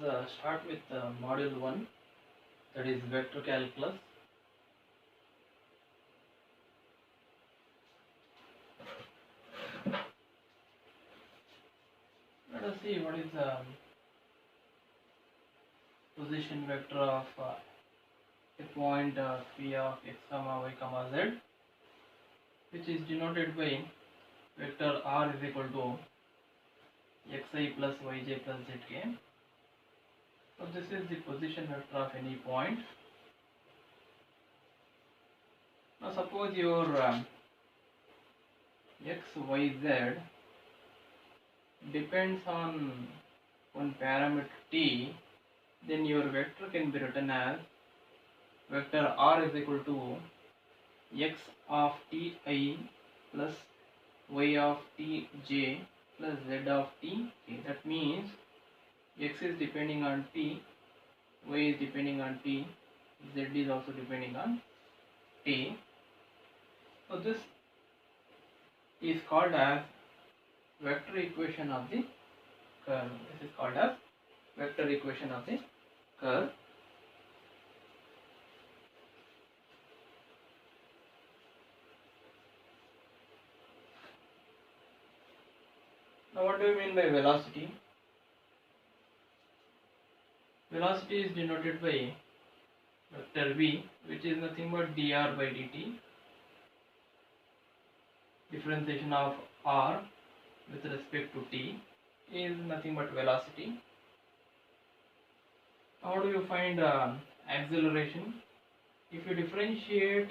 start with module 1, that is vector calculus. Let us see what is the position vector of a point P of x comma y comma z, which is denoted by vector r is equal to xi plus yj plus zk. So this is the position vector of any point. Now suppose your x, y, z depends on one parameter t, then your vector can be written as vector r is equal to x of t I plus y of t j plus z of t k. That means x is depending on t, y is depending on t, z is also depending on t. So this is called as vector equation of the curve. This is called as vector equation of the curve. Now what do you mean by velocity? Velocity is denoted by vector v, which is nothing but dr by dt, differentiation of r with respect to t is nothing but velocity. How do you find acceleration? If you differentiate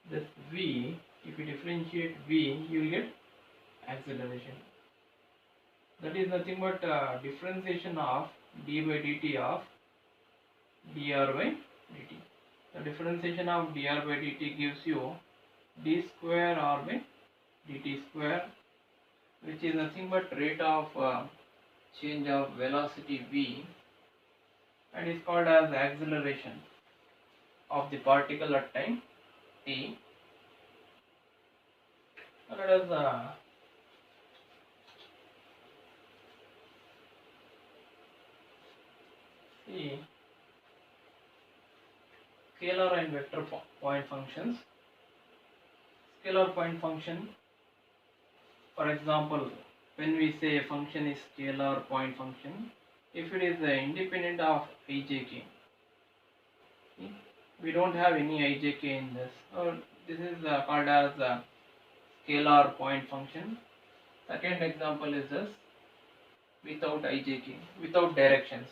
this v, you will get acceleration. That is nothing but differentiation of d by dt of dr by dt. The differentiation of dr by dt gives you d square r by dt square, which is nothing but rate of change of velocity v, and is called as acceleration of the particle at time t. Let us see scalar and vector point functions. Scalar point function, for example, when we say a function is scalar point function, if it is independent of ijk, we don't have any ijk in this, or this is called as scalar point function. Second example is this, without ijk, without directions.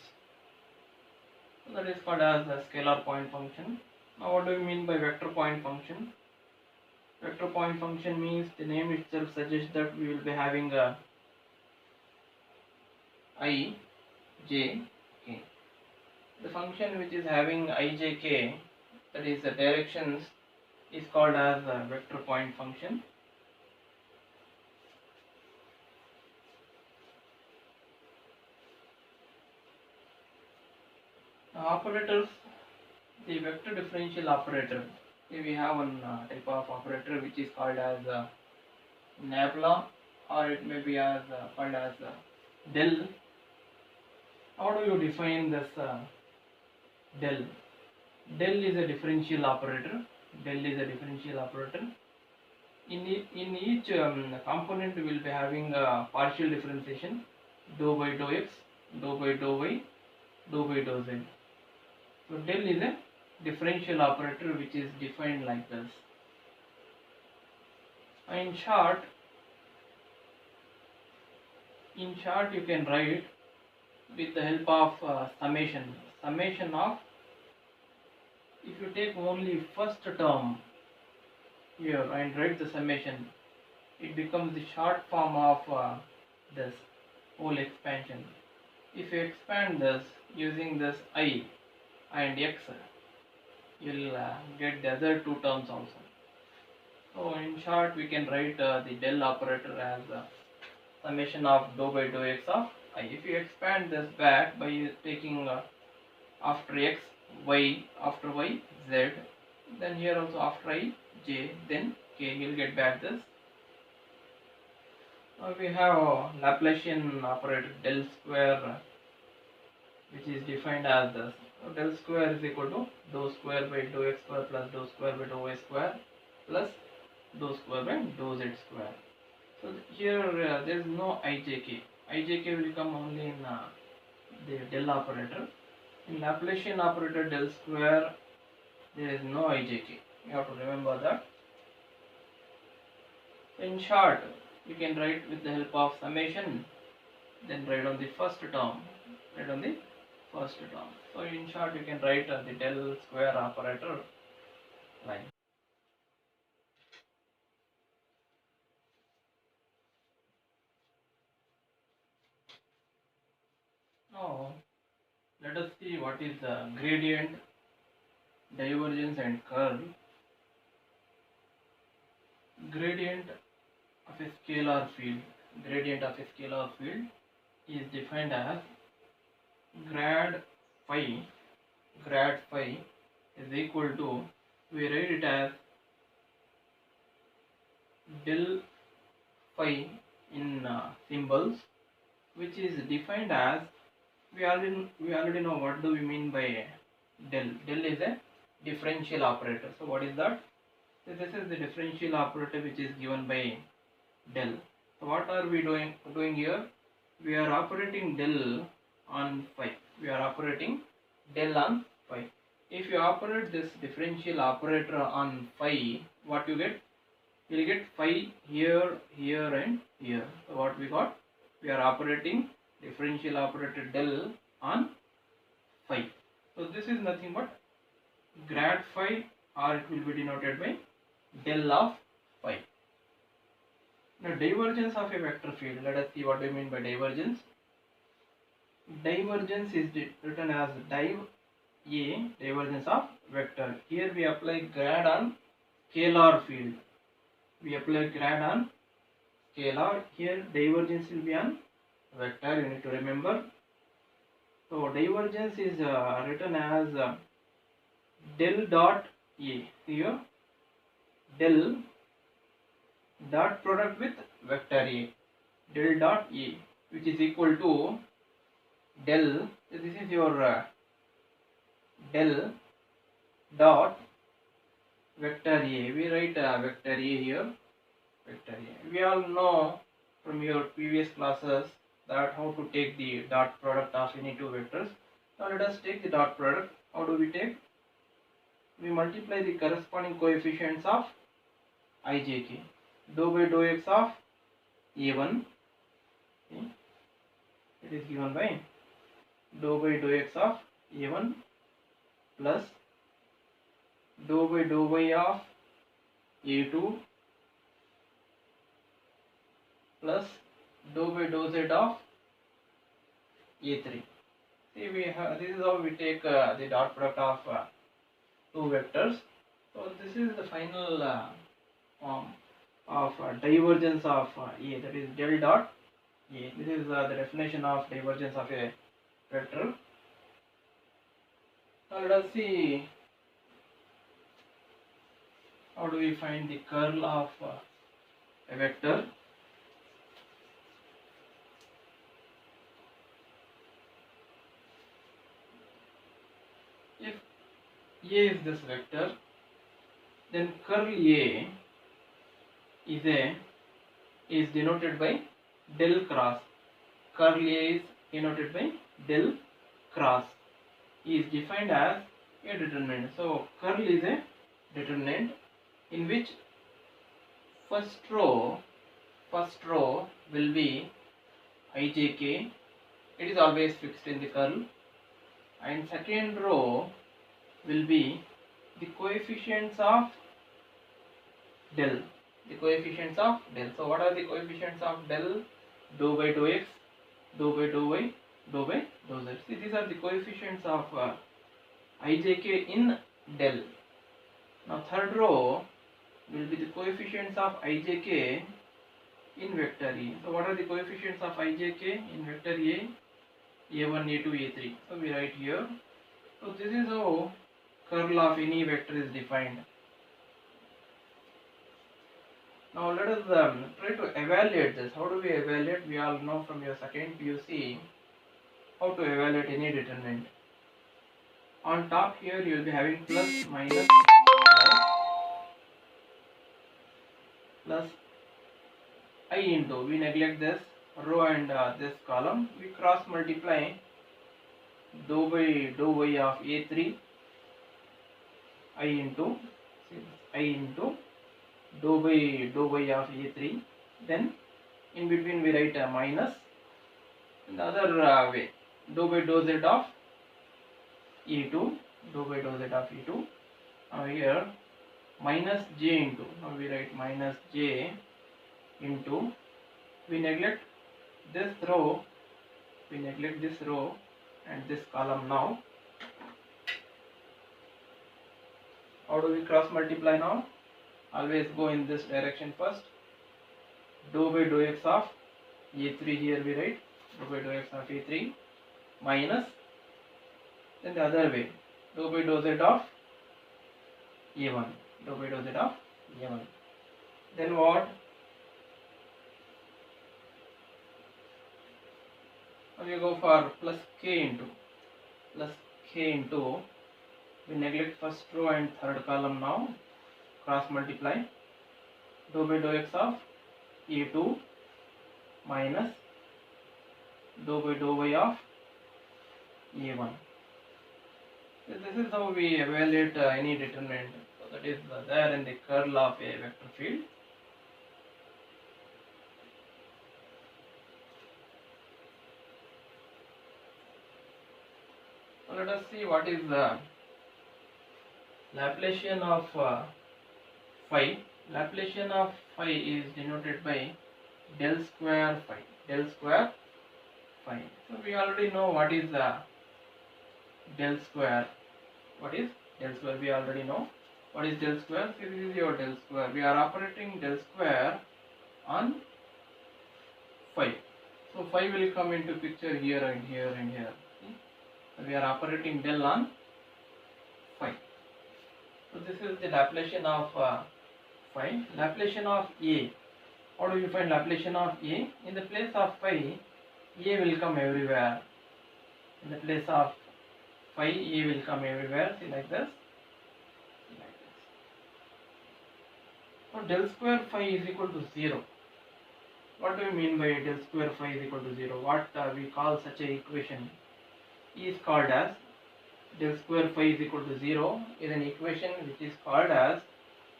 So that is called as a scalar point function. Now what do we mean by vector point function? Vector point function means the name itself suggests that we will be having a I, j, k. The function which is having I, j, k, that is the directions, is called as a vector point function. Now operators, the vector differential operator. Here we have one type of operator which is called as nabla, or it may be as called as del. How do you define this del? Del is a differential operator. Del is a differential operator. In each component we will be having a partial differentiation, dou by dou x, dou by dou y, dou by dou z. So del is a differential operator which is defined like this. In short you can write with the help of summation of, if you take only first term here and write the summation, it becomes the short form of this whole expansion. If you expand this using this I and x, you will get the other two terms also. So in short we can write the del operator as summation of dou by dou x of I. If you expand this back by taking after x, y, after y, z, then here also after I, j, then k, you will get back this. Now we have Laplacian operator del square which is defined as this. So del square is equal to dou square by dou x square plus dou square by dou y square plus dou square by dou z square. So here there is no ijk. Ijk will come only in the del operator. In Laplacian operator del square there is no ijk. You have to remember that. In short, you can write with the help of summation, then write on the first term. Write on the first term. So in short, you can write the del square operator line. Now let us see what is the gradient, divergence and curl. Gradient of a scalar field. Gradient of a scalar field is defined as grad phi. Grad phi is equal to, we write it as del phi in symbols, which is defined as, we already know what do we mean by del. Del is a differential operator. So what is that? So this is the differential operator which is given by del. So what are we doing here? We are operating del on phi. We are operating del on phi. If you operate this differential operator on phi, what you get? You will get phi here, here and here. So what we got? We are operating differential operator del on phi. So this is nothing but grad phi, or it will be denoted by del of phi. Now divergence of a vector field. Let us see what I mean by divergence. Divergence is written as div A, divergence of vector. Here we apply grad on scalar field. We apply grad on scalar. Here divergence will be on vector. You need to remember. So divergence is written as del dot A. Here del dot product with vector A. Del dot A, which is equal to del. This is your del dot vector A. We write vector A here. Vector A. We all know from your previous classes that how to take the dot product of any two vectors. Now let us take the dot product. How do we take? We multiply the corresponding coefficients of ijk. Dou by dou x of a1. Okay. It is given by dou by dou x of a1 plus dou by dou y of a2 plus dou by dou z of a3. See, we have, this is how we take the dot product of two vectors. So this is the final form of divergence of A, that is del dot A. This is the definition of divergence of a vector. Now let us see how do we find the curl of a vector. If A is this vector, then curl A is denoted by del cross. Curl A is denoted by del cross. E is defined as a determinant. So curl is a determinant in which first row will be ijk. It is always fixed in the curl. And second row will be the coefficients of del. The coefficients of del. So what are the coefficients of del? Dou by dou x, dou by dou y, dou by dou z. See, these are the coefficients of ijk in del. Now third row will be the coefficients of ijk in vector A. So what are the coefficients of ijk in vector A? a1, a2, a3. So we write here. So this is how curl of any vector is defined. Now let us try to evaluate this. How do we evaluate? We all know from your second PUC how to evaluate any determinant. On top here you will be having plus, minus, plus I into, we neglect this row and this column, we cross multiply dou by dou y of A3 I into, I into dou by dou y of A3, then in between we write a minus, in the other way dou by dou z of E2, dou by dou z of E2. Now here minus j into, now we write minus j into, we neglect this row, and this column. Now how do we cross multiply now? Always go in this direction first. Dou by dou x of A3, here we write dou by dou x of A3 minus, then the other way dou by dou z of A1, dou by dou z of A1. Then what? Now we go for plus k into, we neglect first row and third column. Now cross multiply dou by dou x of A2 minus dou by dou y of A1. So this is how we evaluate any determinant. So that is there in the curl of a vector field. So let us see what is the Laplacian of phi. Laplacian of phi is denoted by del square phi. So we already know what is del square. What is del square? We already know what is del square. So this is your del square. We are operating del square on phi. So phi will come into picture here and here and here. See? So we are operating del on phi. So this is the Laplacian of phi. Laplacian of a. How do you find Laplacian of a? In the place of phi, a will come everywhere. In the place of phi, a will come everywhere. See, like this. So del square phi is equal to 0. What do you mean by del square phi is equal to 0? What we call such a equation is called as del square phi is equal to 0 is an equation which is called as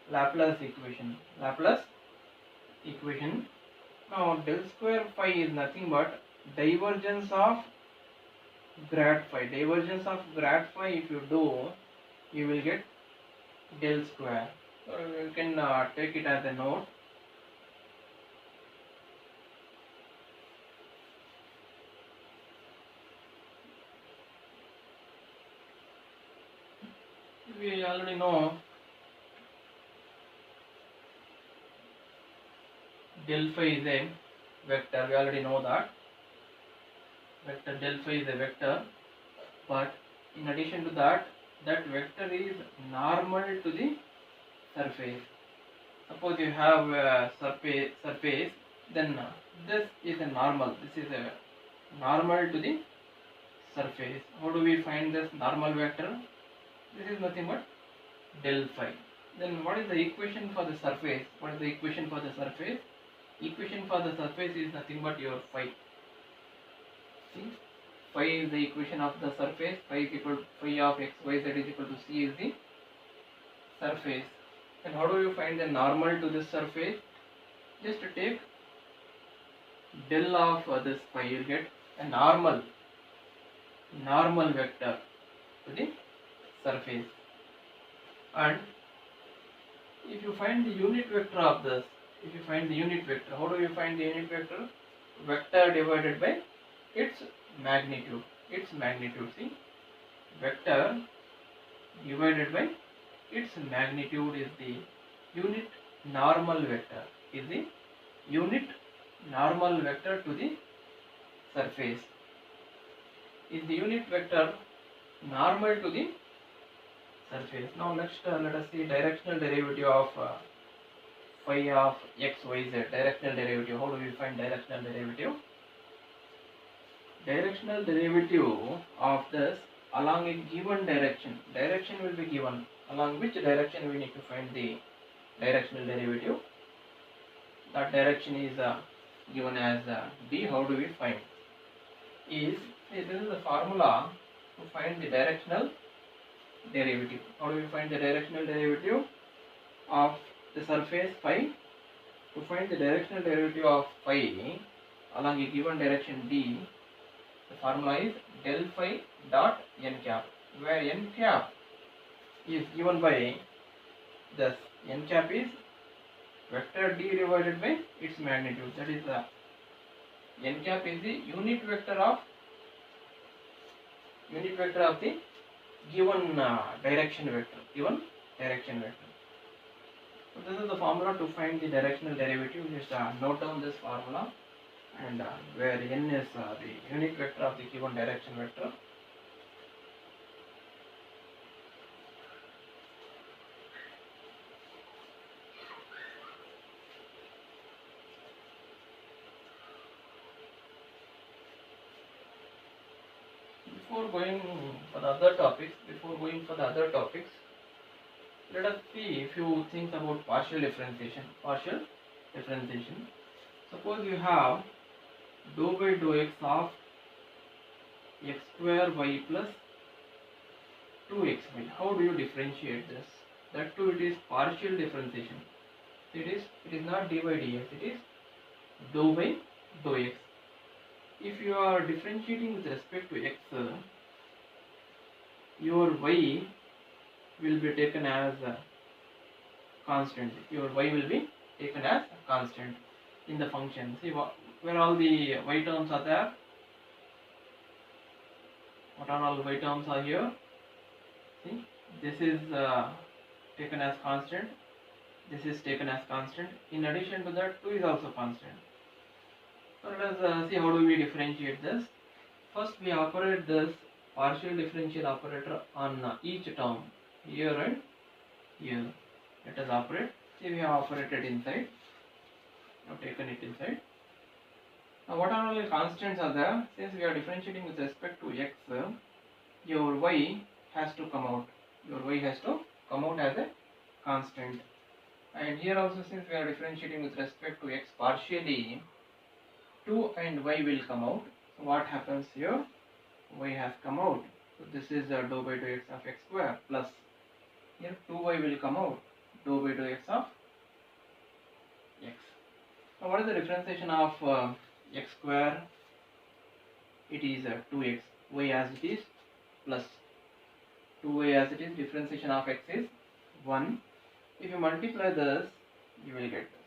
Laplace equation. Now del square phi is nothing but divergence of grad phi. Divergence of grad phi, if you do, you will get del square. So you can take it as a note. We already know del phi is a vector. We already know that vector del phi is a vector, but in addition to that, that vector is normal to the surface. Suppose you have a surface, then this is a normal. This is a normal to the surface. How do we find this normal vector? This is nothing but del phi. Then what is the equation for the surface? What is the equation for the surface? Equation for the surface is nothing but your phi. See, phi is the equation of the surface. Phi is equal to phi of x, y, z is equal to c is the surface. And how do you find the normal to this surface? Just to take del of this phi, you get a normal vector to the surface. And if you find the unit vector of this, how do you find the unit vector? Vector divided by its magnitude. See, vector divided by its magnitude is the unit normal vector. Is the unit normal vector to the surface. Is the unit vector normal to the surface? Now next let us see directional derivative of phi of x, y, z. Directional derivative. How do we find directional derivative? directional derivative of this along a given direction. Direction will be given. Along which direction we need to find the directional derivative. That direction is given as d. How do we find? This is the formula to find the directional derivative. How do we find the directional derivative of the surface phi? To find the directional derivative of phi along a given direction d, the formula is del phi dot n cap, where n cap is given by this. N cap is vector d divided by its magnitude. That is the n cap is the unit vector of the given direction vector. So this is the formula to find the directional derivative. Just note down this formula, and where n is the unit vector of the given direction vector. Before going for the other topics, let us see a few things about partial differentiation. Suppose you have dou by dou x of x square y plus 2xy. How do you differentiate this? That too, it is partial differentiation. It is not d by dx. It is dou by dou x. If you are differentiating with respect to x, your y will be taken as a constant. Your y will be taken as a constant in the function. See where all the y terms are there. What are all the y terms are here? See, this is taken as constant. This is taken as constant. In addition to that, 2 is also constant. So let us see how do we differentiate this. First, we operate this partial differential operator on each term, here and here. Let us operate. See, we have operated inside. Now taken it inside. Now what are all the constants are there? Since we are differentiating with respect to x, your y has to come out. Your y has to come out as a constant. And here also, since we are differentiating with respect to x partially, 2 and y will come out. So what happens here? Y has come out. So this is dou by dou x of x square plus, here 2y will come out, dou by dou x of x. Now what is the differentiation of x square? It is 2x. Y as it is plus 2y as it is. Differentiation of x is 1. If you multiply this, you will get this.